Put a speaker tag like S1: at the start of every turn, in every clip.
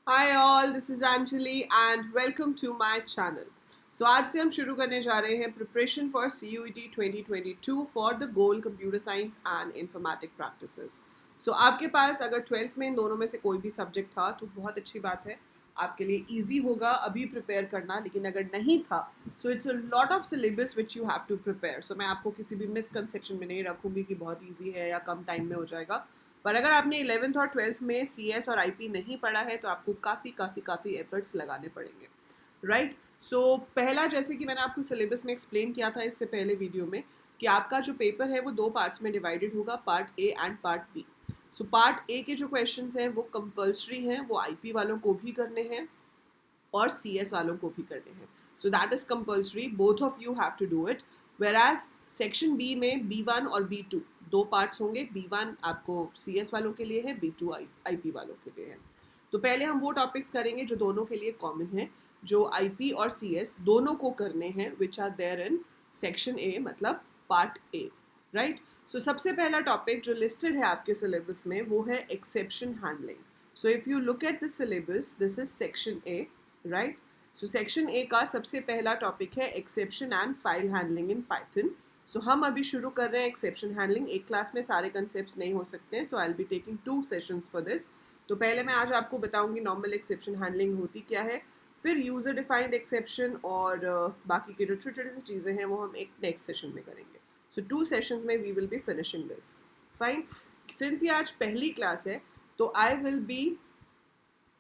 S1: Hi all, this is Anjali and welcome to my channel. So आज से हम शुरू करने जा रहे हैं preparation for CUET 2022 for the goal computer science and informatic practices. So आपके पास अगर ट्वेल्थ में इन दोनों में से कोई भी सब्जेक्ट था तो बहुत अच्छी बात है, आपके लिए इजी होगा अभी प्रिपेयर करना। लेकिन अगर नहीं था so it's a lot of syllabus which you have to prepare. So मैं आपको किसी भी मिसकंसेप्शन में नहीं रखूंगी कि बहुत ईजी है या कम टाइम में हो जाएगा। पर अगर आपने 11th और 12th में CS और IP नहीं पढ़ा है तो आपको काफ़ी काफ़ी काफ़ी एफर्ट्स लगाने पड़ेंगे, राइट। सो पहला, जैसे कि मैंने आपको सिलेबस में एक्सप्लेन किया था इससे पहले वीडियो में, कि आपका जो पेपर है वो दो पार्ट्स में डिवाइडेड होगा, part A and part B. So part A के जो क्वेश्चंस हैं वो कंपल्सरी हैं, वो IP वालों को भी करने हैं और CS वालों को भी करने हैं। So that is compulsory, both of you have to do it. Whereas section B में B1 और B2 दो पार्ट्स होंगे। B1 आपको CS वालों के लिए है, B2 IP वालों के लिए है। तो पहले हम वो टॉपिक्स करेंगे जो दोनों के लिए कॉमन है, जो IP और CS दोनों को करने हैं, which are there in section A, मतलब पार्ट ए, राइट। सो सबसे पहला टॉपिक जो लिस्टेड है आपके सिलेबस में वो है exception handling. So if you look at the syllabus, this is section A, right. So section A का सबसे पहला टॉपिक है exception and file handling in Python. So हम अभी शुरू कर रहे हैं एक्सेप्शन हैंडलिंग। एक क्लास में सारे कंसेप्ट्स नहीं हो सकते हैं, so I will be taking 2 sessions for this. तो पहले मैं आज आपको बताऊंगी नॉर्मल एक्सेप्शन हैंडलिंग होती क्या है, फिर यूज़र डिफाइंड एक्सेप्शन और बाकी की जो छोटी छोटी चीज़ें हैं वो हम एक नेक्स्ट सेशन में करेंगे। सो 2 सेशंस में we will be finishing this, fine. Since ये आज पहली क्लास है तो I will be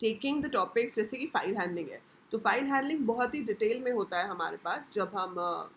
S1: taking the topics, जैसे कि फाइल हैंडलिंग है तो फाइल हैंडलिंग बहुत ही डिटेल में होता है हमारे पास जब हम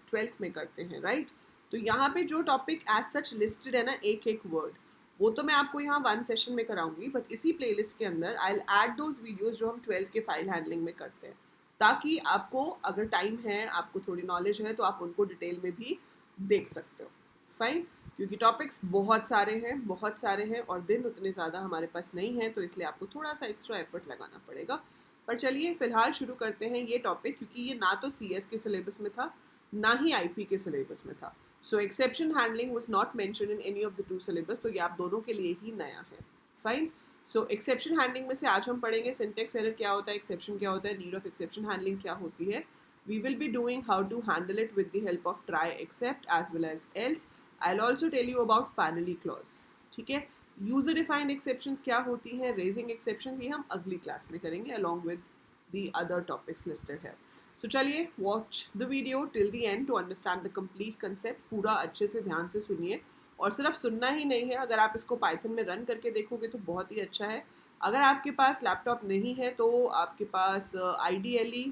S1: 12th में करते हैं, राइट। तो यहाँ पे जो टॉपिक एज सच लिस्टेड है ना, एक एक वर्ड, वो तो मैं आपको यहाँ 1 सेशन में कराऊंगी, बट इसी प्लेलिस्ट के अंदर I will add those videos जो हम 12th के फाइल हैंडलिंग में करते हैं, ताकि आपको अगर टाइम है, आपको थोड़ी नॉलेज है, तो आप उनको डिटेल में भी देख सकते हो, फाइन। क्योंकि टॉपिक्स बहुत सारे हैं, बहुत सारे हैं और दिन उतने ज़्यादा हमारे पास नहीं है, तो इसलिए आपको थोड़ा सा एक्स्ट्रा एफर्ट लगाना पड़ेगा। पर चलिए फिलहाल शुरू करते हैं ये टॉपिक, क्योंकि ये ना तो CS के सिलेबस में था ना ही IP के सिलेबस में था। So exception handling was not mention in any of the 2 syllabus, तो ये आप दोनों के लिए ही नया है, फाइन। सो एक्सेप्शन हैंडलिंग में से आज हम पढ़ेंगे सिंटेक्स एरर क्या होता है, एक्सेप्शन क्या होता है, नीड ऑफ एक्सेप्शन हैंडलिंग क्या होती है। We will be doing how to handle it with the help of try, except as well as else. I'll also tell you about finally clause, ठीक है। यूजर डिफाइंड एक्सेप्शंस क्या होती हैं, raising exception, ये हम अगली क्लास में करेंगे along with the other topics listed है। सो चलिए watch the video till the end to understand the complete concept. पूरा अच्छे से ध्यान से सुनिए, और सिर्फ सुनना ही नहीं है, अगर आप इसको पाइथन में रन करके देखोगे तो बहुत ही अच्छा है। अगर आपके पास लैपटॉप नहीं है तो आपके पास IDLE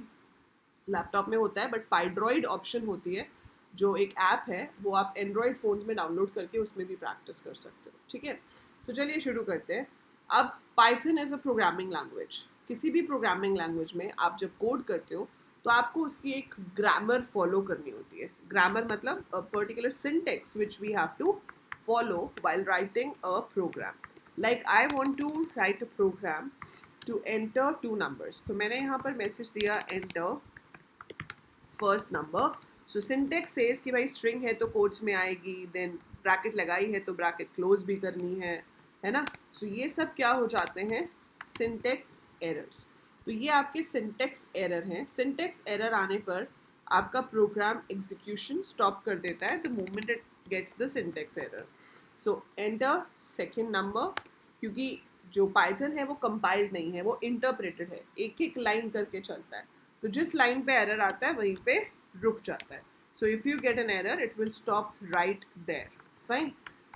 S1: लैपटॉप में होता है, बट पाइड्रॉइड ऑप्शन होती है जो एक ऐप है, वो आप एंड्रॉयड फ़ोन्स में डाउनलोड करके उसमें भी प्रैक्टिस कर सकते हो, ठीक है। तो चलिए शुरू करते हैं। अब Python is a programming language. किसी भी प्रोग्रामिंग लैंग्वेज में आप जब कोड करते हो तो आपको उसकी एक ग्रामर फॉलो करनी होती है। ग्रामर मतलब particular syntax which we have to follow while writing a program. Like I want to write a program to enter 2 numbers. तो मैंने यहाँ पर मैसेज दिया enter first number. So syntax says कि भाई स्ट्रिंग है तो कोट्स में आएगी, देन ब्रैकेट लगाई है तो ब्रैकेट क्लोज भी करनी है ना। सो ये सब क्या हो जाते हैं, सिंटेक्स एरर्स। तो ये आपके सिंटेक्स एरर हैं। सिंटेक्स एरर आने पर आपका प्रोग्राम एग्जीक्यूशन स्टॉप कर देता है the moment it gets the syntax error. So enter second number, क्योंकि जो पाइथन है वो कंपाइल्ड नहीं है, वो इंटरप्रेटेड है, एक एक लाइन करके चलता है। तो जिस लाइन पे एरर आता है वहीं पे रुक जाता है। So if you get an error it will stop right there, fine.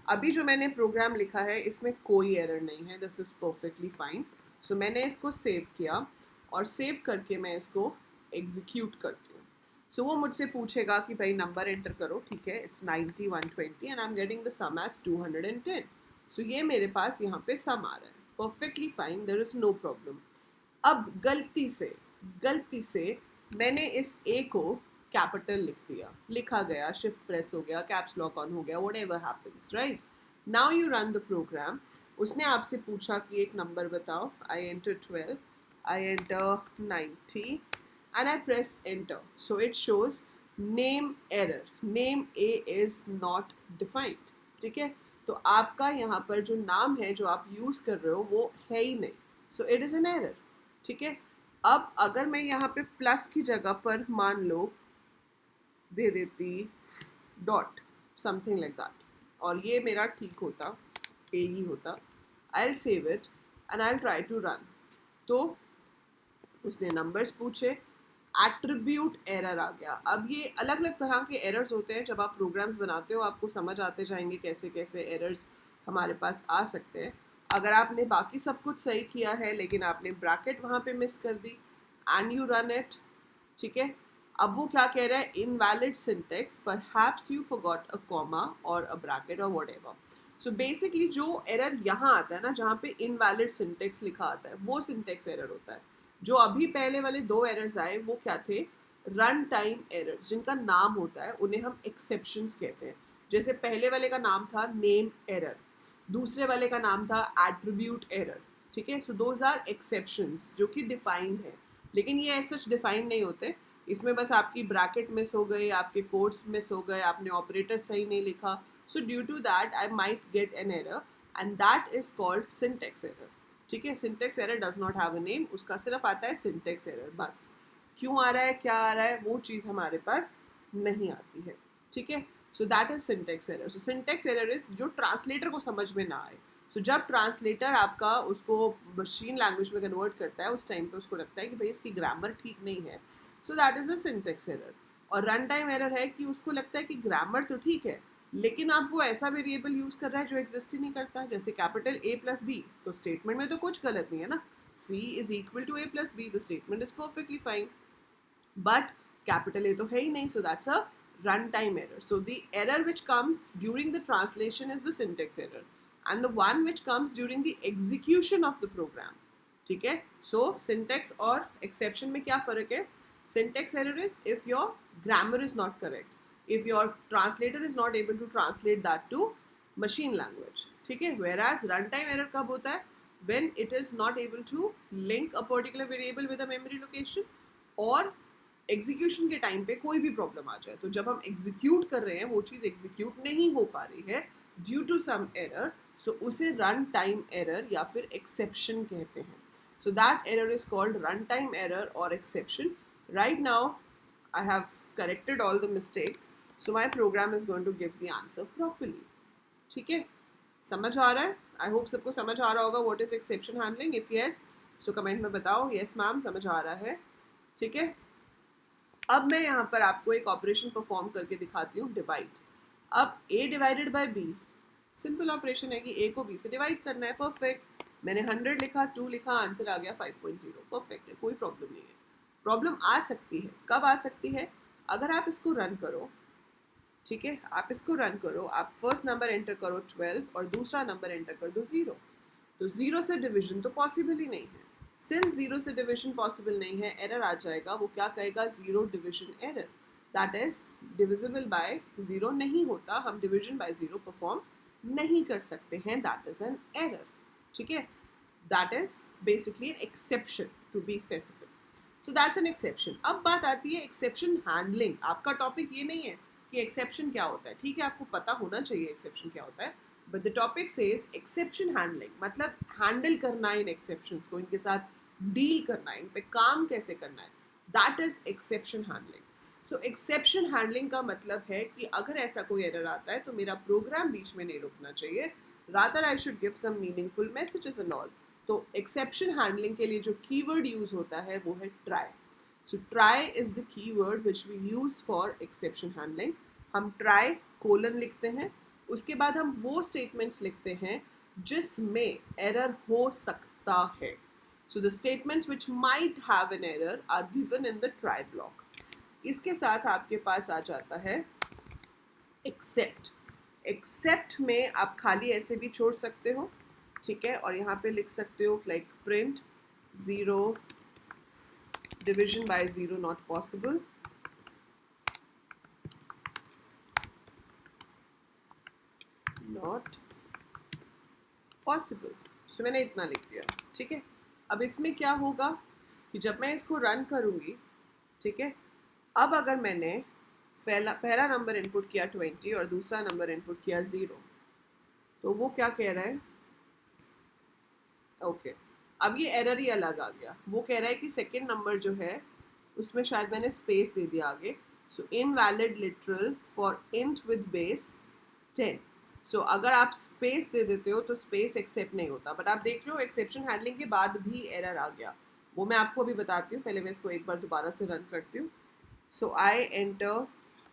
S1: अभी जो मैंने प्रोग्राम लिखा है इसमें कोई एरर नहीं है, दिस इज़ परफेक्टली फाइन। सो मैंने इसको सेव किया और सेव करके मैं इसको एग्जीक्यूट करती हूँ। सो वो मुझसे पूछेगा कि भाई नंबर एंटर करो, ठीक है, it's 90 120 and I am getting the sum as 210। सो ये मेरे पास यहाँ पे सम आ रहा है, perfectly fine, there is no problem. अब गलती से मैंने इस ए को कैपिटल लिख दिया, लिखा गया, शिफ्ट प्रेस हो गया, कैप्स लॉक ऑन हो गया, whatever happens, right. Now you run the program. उसने आपसे पूछा कि एक नंबर बताओ, I enter 12, I enter 90 and I press enter. So it shows name error, name A is not defined, ठीक है। तो आपका यहाँ पर जो नाम है जो आप यूज़ कर रहे हो वो है ही नहीं, so it is an error, ठीक है। अब अगर मैं यहाँ पे प्लस की जगह पर मान लो दे देती डॉट समथिंग लाइक दैट, और ये मेरा ठीक होता, ए ही होता, I will save it and I will try to run. तो उसने नंबर्स पूछे, एट्रीब्यूट एरर आ गया। अब ये अलग अलग तरह के एरर्स होते हैं, जब आप प्रोग्राम्स बनाते हो आपको समझ आते जाएंगे कैसे कैसे एरर्स हमारे पास आ सकते हैं। अगर आपने बाकी सब कुछ सही किया है लेकिन आपने ब्रैकेट वहाँ पे मिस कर दी एंड यू रन इट, ठीक है। अब वो क्या कह रहा है, invalid syntax perhaps you forgot a comma or a bracket or whatever. So basically जो एरर यहाँ आता है ना, जहाँ पे इनवैलिड सिंटेक्स लिखा आता है, वो सिंटेक्स एरर होता है। जो अभी पहले वाले दो एरर्स आए वो क्या थे, रन टाइम एरर्स, जिनका नाम होता है उन्हें हम एक्सेप्शंस कहते हैं। जैसे पहले वाले का नाम था नेम एरर, दूसरे वाले का नाम था एट्रीब्यूट एरर, ठीक है। सो दोज आर एक्सेप्शंस जो कि डिफाइंड है, लेकिन ये ऐसे डिफाइंड नहीं होते। इसमें बस आपकी ब्रैकेट मिस हो गई, आपके कोड्स मिस हो गए, आपने ऑपरेटर सही नहीं लिखा, so due to that I might get an error and that is called syntax error, ठीक है। Syntax error does not have a name, उसका सिर्फ आता है सिंटेक्स एरर बस। क्यों आ रहा है, क्या आ रहा है, वो चीज़ हमारे पास नहीं आती है, ठीक है। So that is syntax error. So syntax error is जो ट्रांसलेटर को समझ में ना आए। सो जब ट्रांसलेटर आपका उसको मशीन लैंग्वेज में कन्वर्ट करता है, उस टाइम पे उसको लगता है कि भाई इसकी ग्रामर ठीक नहीं है, so that is a syntax error. और रन टाइम एरर है कि उसको लगता है कि ग्रामर तो ठीक है लेकिन आप वो ऐसा वेरिएबल यूज कर रहा है जो एग्जिस्ट ही नहीं करता, जैसे कैपिटल ए प्लस बी, तो स्टेटमेंट में तो कुछ गलत नहीं है ना, C is equal to A plus B, the statement is perfectly fine, but capital A तो है ही नहीं, so that's a runtime error. So the error which comes during the translation is the syntax error, and the one which comes during the execution of the program, ठीक है। So syntax और exception में क्या फर्क है, syntax error is if your grammar is not correct, if your translator is not able to translate that to machine language, ठीक है। whereas runtime error कब होता है, when it is not able to link a particular variable with a memory location, और execution के time पे कोई भी प्रॉब्लम आ जाए, तो जब हम एग्जीक्यूट कर रहे हैं वो चीज़ एग्जीक्यूट नहीं हो पा रही है due to some error, so उसे रन टाइम एरर या फिर एक्सेप्शन कहते हैं। So that error is called run time error और exception. Right now I have corrected all the mistakes, so my program is going to give the answer properly, ठीक है। समझ आ रहा है, आई होप सबको समझ आ रहा होगा what is exception handling. If yes so comment में बताओ यस मैम समझ आ रहा है, ठीक है। अब मैं यहाँ पर आपको एक ऑपरेशन परफॉर्म करके दिखाती हूँ, डिवाइड। अब a divided by b, simple operation है कि a को b से डिवाइड करना है, परफेक्ट। मैंने 100 लिखा, 2 लिखा, आंसर आ गया 5.0, परफेक्ट है, कोई प्रॉब्लम नहीं है। प्रॉब्लम आ सकती है, कब आ सकती है, अगर आप इसको रन करो, ठीक है। आप इसको रन करो, आप फर्स्ट नंबर एंटर करो 12 और दूसरा नंबर एंटर कर दो 0, तो 0 से डिविजन तो पॉसिबल ही नहीं है। सिंस 0 से डिविजन पॉसिबल नहीं है, एरर आ जाएगा, वो क्या कहेगा, 0 division error, that is divisible by 0 नहीं होता, हम डिविजन बाय 0 परफॉर्म नहीं कर सकते हैं, दैट इज एन एरर, ठीक है। That is basically an exception to be specific, so that's an exception. अब बात आती है एक्सेप्शन हैंडलिंग। आपका टॉपिक ये नहीं है कि एक्सेप्शन क्या होता है, ठीक है, आपको पता होना चाहिए एक्सेप्शन क्या होता है, but the topic says exception handling, मतलब हैंडल करना इन एक्सेप्शंस को, इनके साथ डील करना है, इन पे काम कैसे करना है, that is exception handling. So exception handling का मतलब है कि अगर ऐसा कोई एरर आता है तो मेरा प्रोग्राम बीच में नहीं रुकना चाहिए, rather I should give some meaningful messages and all. तो एक्सेप्शन हैंडलिंग के लिए जो कीवर्ड यूज होता है वो है try. So try is the keyword which we use for exception handling. हम ट्राई कोलन लिखते हैं, उसके बाद हम वो स्टेटमेंट्स लिखते हैं जिसमें एरर हो सकता है। So the statements which might have an error are given in the try block. इसके साथ आपके पास आ जाता है एक्सेप्ट। एक्सेप्ट में आप खाली ऐसे भी छोड़ सकते हो, ठीक है, और यहाँ पे लिख सकते हो like print 0 division by 0 not possible, not possible. So मैंने इतना लिख दिया, ठीक है। अब इसमें क्या होगा कि जब मैं इसको रन करूँगी, ठीक है, अब अगर मैंने पहला नंबर इनपुट किया 20 और दूसरा नंबर इनपुट किया 0, तो वो क्या कह रहा है, ओके अब ये एरर ही अलग आ गया, वो कह रहा है कि सेकेंड नंबर जो है उसमें शायद मैंने स्पेस दे दिया आगे, so invalid literal for int with base 10। So अगर आप स्पेस दे देते हो तो स्पेस एक्सेप्ट नहीं होता, बट आप देख रहे हो एक्सेप्शन हैंडलिंग के बाद भी एरर आ गया, वो मैं आपको अभी बताती हूँ। पहले मैं इसको एक बार दोबारा से रन करती हूँ। So I enter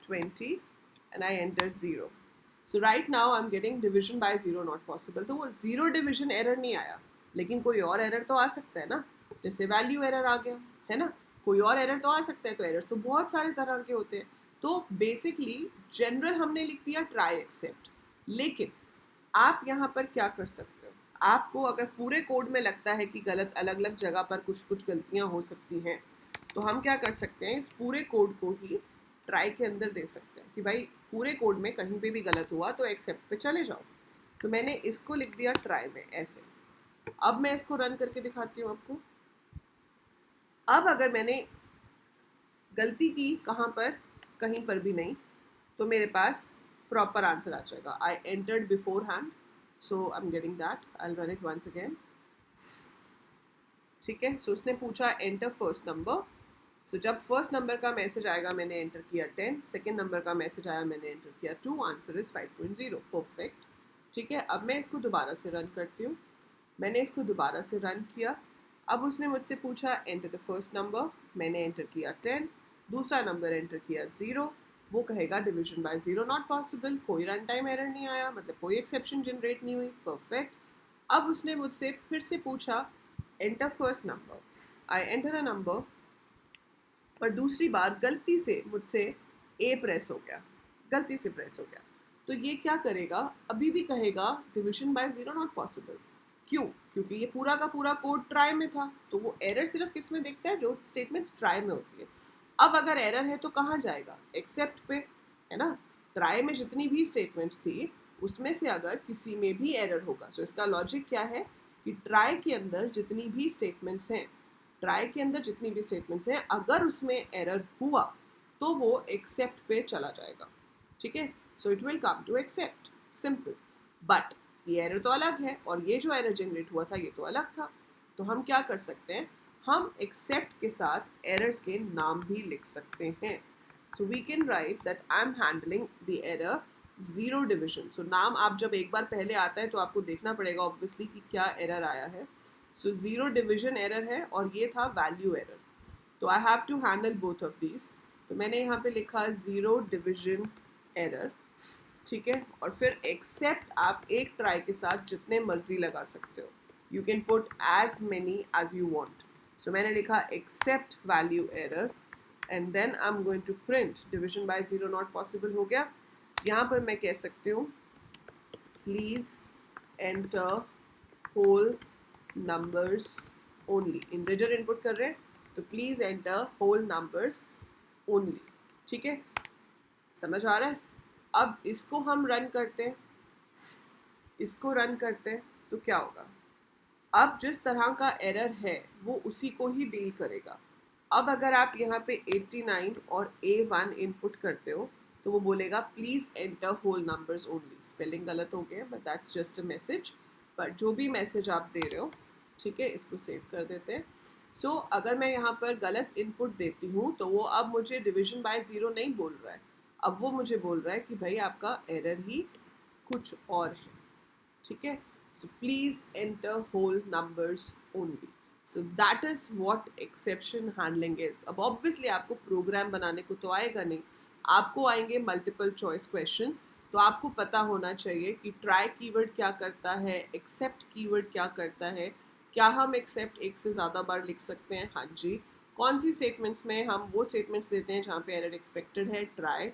S1: 20 and I enter 0। So right now I am getting division by 0 not possible. तो वो 0 डिविजन एरर नहीं आया, लेकिन कोई और एरर तो आ सकता है ना, जैसे वैल्यू एरर आ गया है ना, कोई और एरर तो आ सकता है। तो एरर्स तो बहुत सारे तरह के होते हैं। तो बेसिकली जनरल हमने लिख दिया ट्राई एक्सेप्ट, लेकिन आप यहाँ पर क्या कर सकते हो, आपको अगर पूरे कोड में लगता है कि गलत अलग अलग जगह पर कुछ कुछ गलतियाँ हो सकती हैं, तो हम क्या कर सकते हैं, इस पूरे कोड को ही ट्राई के अंदर दे सकते हैं कि भाई पूरे कोड में कहीं पे भी गलत हुआ तो एक्सेप्ट पे चले जाओ। तो मैंने इसको लिख दिया ट्राई में ऐसे। अब मैं इसको रन करके दिखाती हूँ आपको। अब अगर मैंने गलती की कहाँ पर, कहीं पर भी नहीं, तो मेरे पास प्रॉपर आंसर आ जाएगा। I entered beforehand, so I am getting that. I run it once again. ठीक है, सो उसने पूछा एंटर फर्स्ट नंबर। सो जब फर्स्ट नंबर का मैसेज आएगा मैंने एंटर किया 10, सेकेंड नंबर का मैसेज आया मैंने एंटर किया 2, आंसर इज 5.0। परफेक्ट। ठीक है, अब मैं इसको दोबारा से रन करती हूँ। मैंने इसको दोबारा से रन किया। अब उसने मुझसे पूछा एंटर द फर्स्ट नंबर, मैंने एंटर किया 10, दूसरा नंबर एंटर किया 0। वो कहेगा डिविजन बाय 0 नॉट पॉसिबल, कोई रन टाइम एरर नहीं आया, मतलब कोई एक्सेप्शन जनरेट नहीं हुई। परफेक्ट। अब उसने मुझसे फिर से पूछा enter first number, I enter a number, पर दूसरी बार गलती से मुझसे ए प्रेस हो गया, गलती से प्रेस हो गया। तो ये क्या करेगा, अभी भी कहेगा डिविजन बाय 0 नॉट पॉसिबल। क्यों? क्योंकि ये पूरा का पूरा कोड ट्राई में था, तो वो एरर सिर्फ किस में देखता है, जो स्टेटमेंट ट्राई में होती है। अब अगर एरर है तो कहाँ जाएगा, एक्सेप्ट पे, है ना। ट्राई में जितनी भी स्टेटमेंट्स थी उसमें से अगर किसी में भी एरर होगा, तो इसका लॉजिक क्या है कि ट्राई के अंदर जितनी भी स्टेटमेंट्स हैं, ट्राई के अंदर जितनी भी स्टेटमेंट्स हैं, अगर उसमें एरर हुआ तो वो एक्सेप्ट पे चला जाएगा। ठीक है, so it will come to except, simple. But ये एरर तो अलग है और ये जो एरर जनरेट हुआ था ये तो अलग था। तो हम क्या कर सकते हैं, हम एक्सेप्ट के साथ एरर्स के नाम भी लिख सकते हैं। So we can write that I am handling the error 0 division. So नाम आप जब एक बार पहले आता है तो आपको देखना पड़ेगा ऑब्वियसली कि क्या एरर आया है। सो 0 डिविजन एरर है और ये था वैल्यू एरर। तो I have to handle both of these. तो मैंने यहाँ पे लिखा 0 डिविजन एरर। ठीक है, और फिर एक्सेप्ट आप एक ट्राई के साथ जितने मर्जी लगा सकते हो, you can put as many as you want. So मैंने लिखा except value error and then I am going to print division by 0 not possible हो गया। यहाँ पर मैं कह सकती हूँ please enter whole numbers only. Integer input कर रहे हैं तो please enter whole numbers only. ठीक है, समझ आ रहा है। अब इसको हम रन करते हैं, इसको रन करते हैं तो क्या होगा, अब जिस तरह का एरर है वो उसी को ही डील करेगा। अब अगर आप यहाँ पे 89 और A1 इनपुट करते हो तो वो बोलेगा please enter whole numbers only. Spelling गलत हो गया but that's just a message, पर जो भी मैसेज आप दे रहे हो, ठीक है, इसको सेव कर देते हैं। सो अगर मैं यहाँ पर गलत इनपुट देती हूँ तो वो अब मुझे डिविजन बाय 0 नहीं बोल रहा है, अब वो मुझे बोल रहा है कि भाई आपका एरर ही कुछ और है। ठीक है, so please enter whole numbers only. So that is what exception handling is. अब ऑब्वियसली आपको प्रोग्राम बनाने को तो आएगा नहीं, आपको आएंगे मल्टीपल चॉइस क्वेश्चंस। तो आपको पता होना चाहिए कि ट्राई कीवर्ड क्या करता है, एक्सेप्ट कीवर्ड क्या करता है, क्या हम एक्सेप्ट एक से ज़्यादा बार लिख सकते हैं, हाँ जी, कौन सी स्टेटमेंट्स में हम वो स्टेटमेंट्स देते हैं जहाँ पे एरर एक्सपेक्टेड है, ट्राई।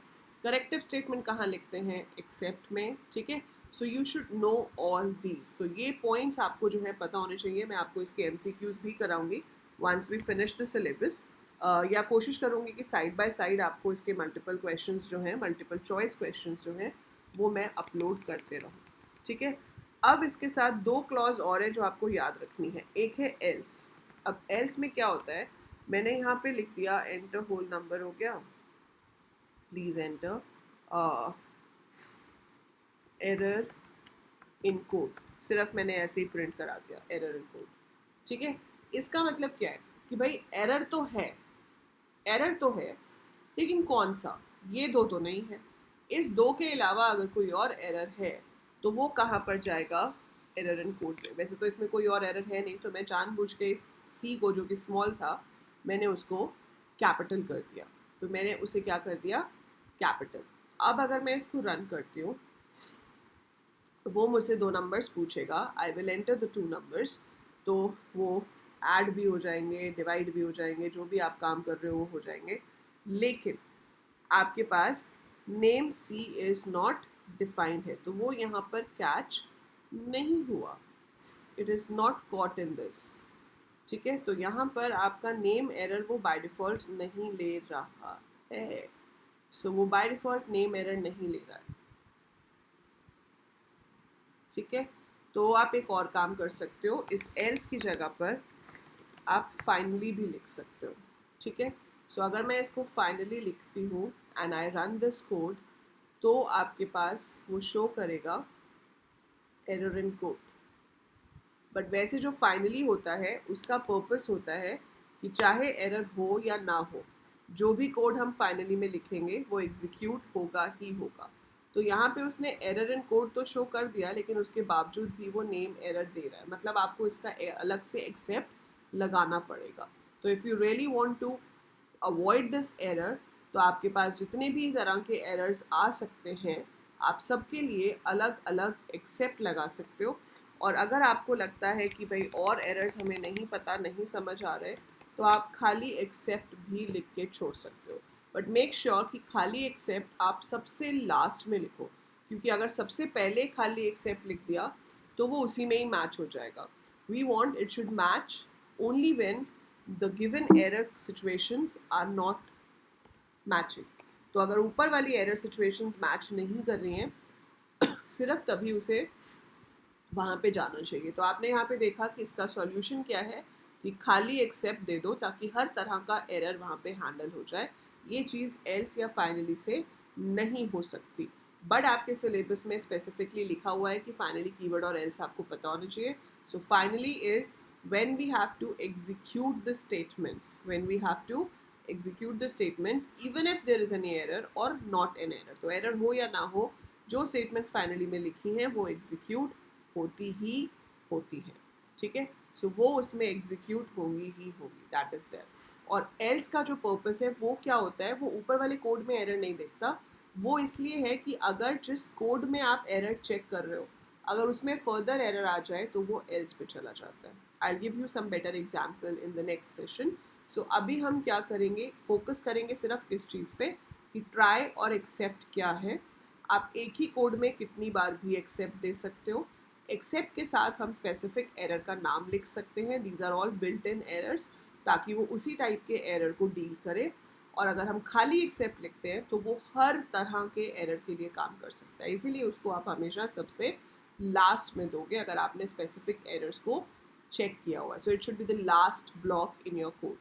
S1: करेक्टिव स्टेटमेंट कहाँ लिखते हैं, एक्सेप्ट में। ठीक है, so you should know all these. तो ये पॉइंट्स आपको जो है पता होने चाहिए। मैं आपको इसके MCQs भी कराऊंगी once we finish the syllabus, या कोशिश करूंगी कि साइड बाय साइड आपको इसके मल्टीपल क्वेश्चंस जो हैं, मल्टीपल चॉइस क्वेश्चंस जो हैं वो मैं अपलोड करते रहूँ। ठीक है, अब इसके साथ दो क्लॉज और है जो आपको याद रखनी है। एक है एल्स। अब एल्स में क्या होता है, मैंने यहाँ पे लिख दिया एंटर होल नंबर हो गया, please enter error in code, सिर्फ मैंने ऐसे ही प्रिंट करा दिया एरर इन कोड। ठीक है, इसका मतलब क्या है कि भाई एरर तो है, एरर तो है, लेकिन कौन सा, ये दो तो नहीं है। इस दो के अलावा अगर कोई और एरर है तो वो कहाँ पर जाएगा, एरर इन कोड में। वैसे तो इसमें कोई और एरर है नहीं, तो मैं जानबूझ के इस सी को जो कि स्मॉल था मैंने उसको कैपिटल कर दिया, तो मैंने उसे क्या कर दिया, कैपिटल। अब अगर मैं इसको रन करती हूँ तो वो मुझसे दो नंबर्स पूछेगा, I will enter the two numbers, तो वो ऐड भी हो जाएंगे, डिवाइड भी हो जाएंगे, जो भी आप काम कर रहे हो वो हो जाएंगे। लेकिन आपके पास name C is not defined है, तो वो यहाँ पर कैच नहीं हुआ, it is not caught in this. ठीक है, तो यहाँ पर आपका नेम एरर वो बाय डिफ़ॉल्ट नहीं ले रहा है, सो वो बाय डिफ़ॉल्ट नेम एरर नहीं ले रहा है। ठीक है, तो आप एक और काम कर सकते हो, इस एल्स की जगह पर आप फाइनली भी लिख सकते हो। ठीक है, सो अगर मैं इसको फाइनली लिखती हूँ and I run this code, तो आपके पास वो शो करेगा एरर इन कोड। बट वैसे जो फाइनली होता है उसका पर्पस होता है कि चाहे एरर हो या ना हो, जो भी कोड हम फाइनली में लिखेंगे वो एग्जीक्यूट होगा ही होगा। तो यहाँ पे उसने एरर इन कोड तो शो कर दिया, लेकिन उसके बावजूद भी वो नेम एरर दे रहा है, मतलब आपको इसका अलग से एक्सेप्ट लगाना पड़ेगा। तो if you really want to avoid this error, तो आपके पास जितने भी तरह के एरर्स आ सकते हैं आप सबके लिए अलग अलग एक्सेप्ट लगा सकते हो। और अगर आपको लगता है कि भाई और एरर्स हमें नहीं पता, नहीं समझ आ रहे, तो आप खाली एक्सेप्ट भी लिख के छोड़ सकते हो। बट मेक श्योर कि खाली एक्सेप्ट आप सबसे लास्ट में लिखो, क्योंकि अगर सबसे पहले खाली एक्सेप्ट लिख दिया तो वो उसी में ही मैच हो जाएगा। We want it should match only when the given error situations are not matching. तो अगर ऊपर वाली एरर सिचुएशंस मैच नहीं कर रही हैं सिर्फ तभी उसे वहाँ पे जाना चाहिए। तो आपने यहाँ पे देखा कि इसका सॉल्यूशन क्या है कि खाली एक्सेप्ट दे दो ताकि हर तरह का एरर वहाँ पे हैंडल हो जाए। ये चीज़ एल्स या फाइनली से नहीं हो सकती, बट आपके सिलेबस में स्पेसिफिकली लिखा हुआ है कि फाइनली कीवर्ड और एल्स आपको पता होना चाहिए। So finally is when we have to execute the statements, when we have to execute the statements even if there is any error or not an error। तो error हो या ना हो, जो statements finally में लिखी हैं वो execute होती ही होती है। ठीक है, सो वो उसमें एग्जीक्यूट होंगी ही होंगी, दैट इज देयर। और एल्स का जो पर्पस है वो क्या होता है, वो ऊपर वाले कोड में एरर नहीं देखता, वो इसलिए है कि अगर जिस कोड में आप एरर चेक कर रहे हो अगर उसमें फर्दर एरर आ जाए तो वो एल्स पे चला जाता है। I give you some better example in the next session. So अभी हम क्या करेंगे, फोकस करेंगे सिर्फ किस चीज़ पे कि ट्राई और एक्सेप्ट क्या है। आप एक ही कोड में कितनी बार भी एक्सेप्ट दे सकते हो। एक्सेप्ट के साथ हम स्पेसिफिक एरर का नाम लिख सकते हैं, these are all built in errors, ताकि वो उसी टाइप के एरर को डील करे। और अगर हम खाली एक्सेप्ट लिखते हैं तो वो हर तरह के एरर के लिए काम कर सकता है, इसीलिए उसको आप हमेशा सबसे लास्ट में दोगे अगर आपने स्पेसिफिक एरर्स को चेक किया हुआ है। So it should be the last block in your code.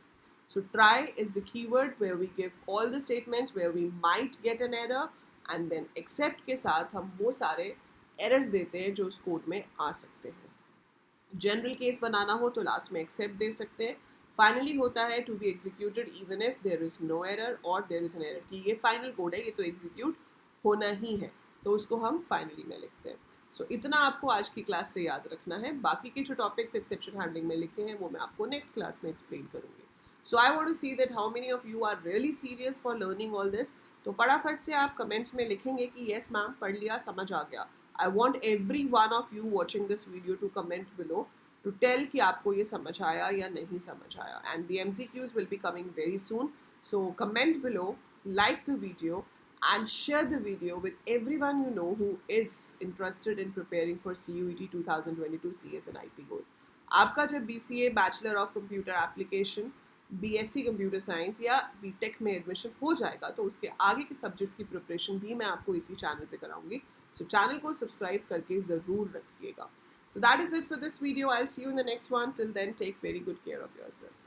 S1: So try is the keyword where we give all the statements where we might get an error, and then except के साथ हम वो सारे errors देते हैं जो उस code में आ सकते हैं। जनरल केस बनाना हो तो लास्ट में एक्सेप्ट दे सकते हैं। फाइनली होता है to be executed even if there is no error और देयर इज एन एरर, कि ये फाइनल कोड है, ये तो एग्जीक्यूट होना ही है, तो उसको हम फाइनली में लिखते हैं। सो इतना आपको आज की क्लास से याद रखना है। बाकी के जो टॉपिक्स एक्सेप्शन हैंडलिंग में लिखे हैं वो मैं आपको नेक्स्ट क्लास में एक्सप्लेन करूँगी। So I want to see that how many of you are really serious for learning all this. तो फटाफट से आप कमेंट्स में लिखेंगे कि येस मैम पढ़ लिया, समझ आ गया। I want every one of you watching this video to comment below to tell कि आपको ये समझ आया या नहीं समझ आया, and the MCQs will be coming very soon. So comment below, like the video and share the video with everyone you know who is interested in preparing for CUET 2022 CS and IP Gold। आपका जब BCA Bachelor of Computer Application, BSc computer science या BTech में admission हो जाएगा तो उसके आगे के सब्जेक्ट्स की प्रिपरेशन भी मैं आपको इसी चैनल पे कराऊंगी। सो चैनल को सब्सक्राइब करके ज़रूर रखिएगा। So that is it for this video. I will see you in the next one. Till then take very good care of yourself.